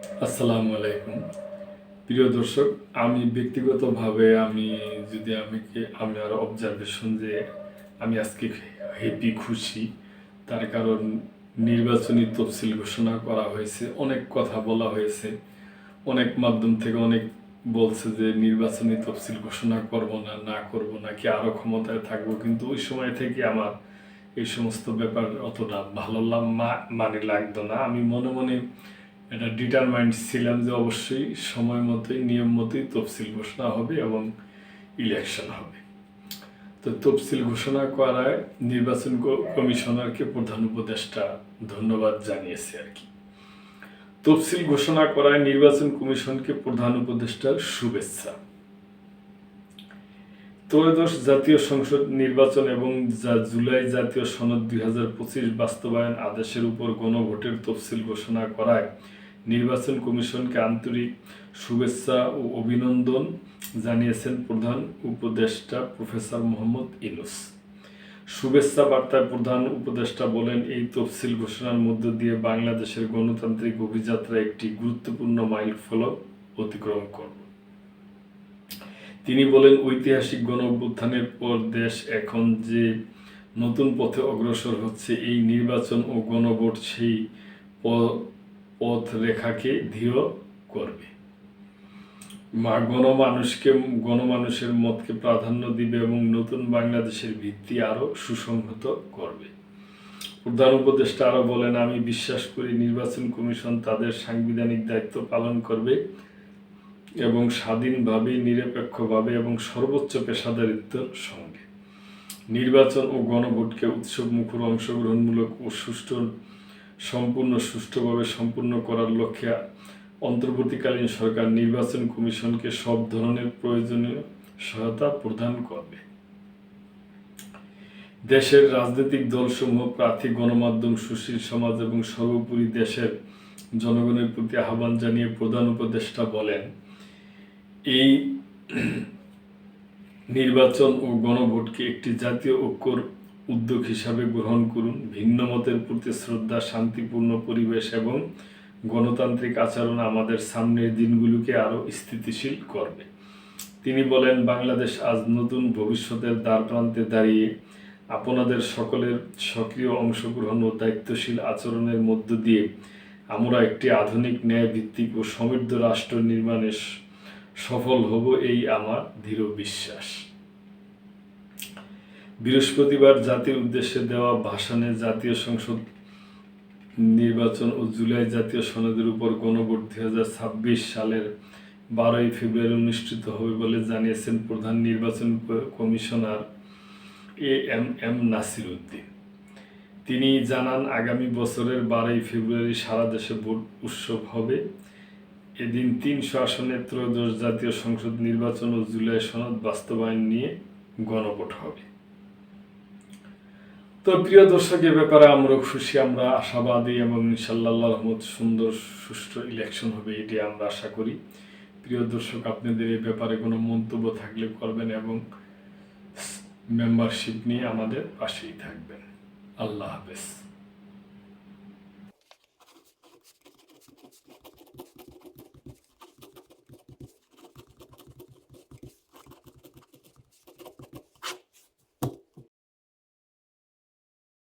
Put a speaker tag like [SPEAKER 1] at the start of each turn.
[SPEAKER 1] আসসালামু আলাইকুম। প্রিয় দর্শক, আমি ব্যক্তিগতভাবে যদি আমার অবজারভেশন যে আমি আজকে হ্যাপি, খুশি। তার কারণ নির্বাচনী তফসিল ঘোষণা করা হয়েছে। অনেক কথা বলা হয়েছে। অনেক মাধ্যম থেকে অনেক বলছে যে নির্বাচনী তফসিল ঘোষণা করব না, না করব না, কি আরও ক্ষমতায় থাকবো। কিন্তু ওই সময় থেকে আমার এই সমস্ত ব্যাপার অতটা ভালো মানে লাগতো না। আমি মনে মনে এটা ডিটারমাইন্ড ছিলাম যে অবশ্যই সময় মতোই, নিয়ম মতোই তফসিল ঘোষণা হবে এবং ইলেকশন হবে। তো তফসিল ঘোষণা করায় নির্বাচন কমিশনারকে প্রধান উপদেষ্টা ধন্যবাদ জানিয়েছে আর কি। তফসিল ঘোষণা করায় নির্বাচন কমিশনকে প্রধান উপদেষ্টার শুভেচ্ছা। ত্রয়োদশ জাতীয় সংসদ নির্বাচন এবং জুলাই জাতীয় সনদ 2025 বাস্তবায়ন আদেশের উপর গণভোটের তফসিল ঘোষণা করায় নির্বাচন কমিশনকে আন্তরিক শুভেচ্ছা ও অভিনন্দন জানিয়েছেন প্রধান উপদেষ্টা প্রফেসর মোহাম্মদ ইউনূস। শুভেচ্ছা বার্তায় প্রধান উপদেষ্টা বলেন, এই তফসিল ঘোষণার মধ্য দিয়ে বাংলাদেশের গণতান্ত্রিক অভিযাত্রা একটি গুরুত্বপূর্ণ মাইলফলক অতিক্রম করবে। তিনি বলেন, ঐতিহাসিক গণঅভ্যুত্থানের পর দেশ এখন যে নতুন পথে অগ্রসর হচ্ছে, এই নির্বাচন ও গণভোট সেই পথরেখাকে ধীর করবে। গণমানুষের মতকে প্রাধান্য দিবে এবং নতুন বাংলাদেশের ভিত্তি আরও সুসংহত করবে। প্রধান উপদেষ্টা আরও বলেন, আমি বিশ্বাস করি নির্বাচন কমিশন তাদের সাংবিধানিক দায়িত্ব পালন করবে এবং স্বাধীনভাবে, নিরপেক্ষভাবে এবং সর্বোচ্চ পেশাদারিত্বের সঙ্গে নির্বাচন ও গণভোটকে উৎসবমুখর, অংশগ্রহণমূলক ও সম্পূর্ণ সুষ্ঠুভাবে সম্পূর্ণ করার লক্ষ্যে অন্তর্বর্তীকালীন সরকার নির্বাচন কমিশনকে সব ধরনের প্রয়োজনীয় সহায়তা প্রদান করবে। দেশের রাজনৈতিক দলসমূহ, প্রার্থী, গণমাধ্যম, সুশীল সমাজ এবং সর্বোপরি দেশের জনগণের প্রতি আহ্বান জানিয়ে প্রধান উপদেষ্টা বলেন, এই নির্বাচন ও গণভোটকে একটি জাতীয় ঐক্যর উদ্যোগ হিসাবে গ্রহণ করুন। ভিন্ন মতের প্রতি শ্রদ্ধা, শান্তিপূর্ণ পরিবেশ এবং গণতান্ত্রিক আচরণ আমাদের সামনের দিনগুলোকে আরও স্থিতিশীল করবে। তিনি বলেন, বাংলাদেশ আজ নতুন ভবিষ্যতের দ্বারপ্রান্তে দাঁড়িয়ে আপনাদের সকলের সক্রিয় অংশগ্রহণ ও দায়িত্বশীল আচরণের মধ্য দিয়ে আমরা একটি আধুনিক, ন্যায়ভিত্তিক ও সমৃদ্ধ রাষ্ট্র নির্মাণে সফল হব, এই আমার দৃঢ় বিশ্বাস। বৃহস্পতিবার জাতির উদ্দেশ্যে দেওয়া ভাষণে জাতীয় সংসদ নির্বাচন ও জুলাই জাতীয় সনদের উপর গণভোট 2026 সালের 12 ফেব্রুয়ারি অনুষ্ঠিত হবে বলে জানিয়েছেন প্রধান নির্বাচন কমিশনার এএমএম নাসির উদ্দিন। তিনি জানান, আগামী বছরের 12 ফেব্রুয়ারি সারা দেশে ভোট উৎসব হবে। এদিন 300 আসনে ত্রয়োদশ জাতীয় সংসদ নির্বাচন ও জুলাই সনদ বাস্তবায়ন নিয়ে গণভোট হবে। তো প্রিয় দর্শক, এ ব্যাপারে আমরা খুশি, আমরা আশাবাদী এবং ইনশাআল্লাহ আল্লাহর রহমত সুন্দর সুষ্ঠু ইলেকশন হবে, এটি আমরা আশা করি। প্রিয় দর্শক, আপনাদের এই ব্যাপারে কোনো মন্তব্য থাকলে করবেন এবং মেম্বারশিপ নিয়ে আমাদের পাশেই থাকবেন। আল্লাহ হাফেজ।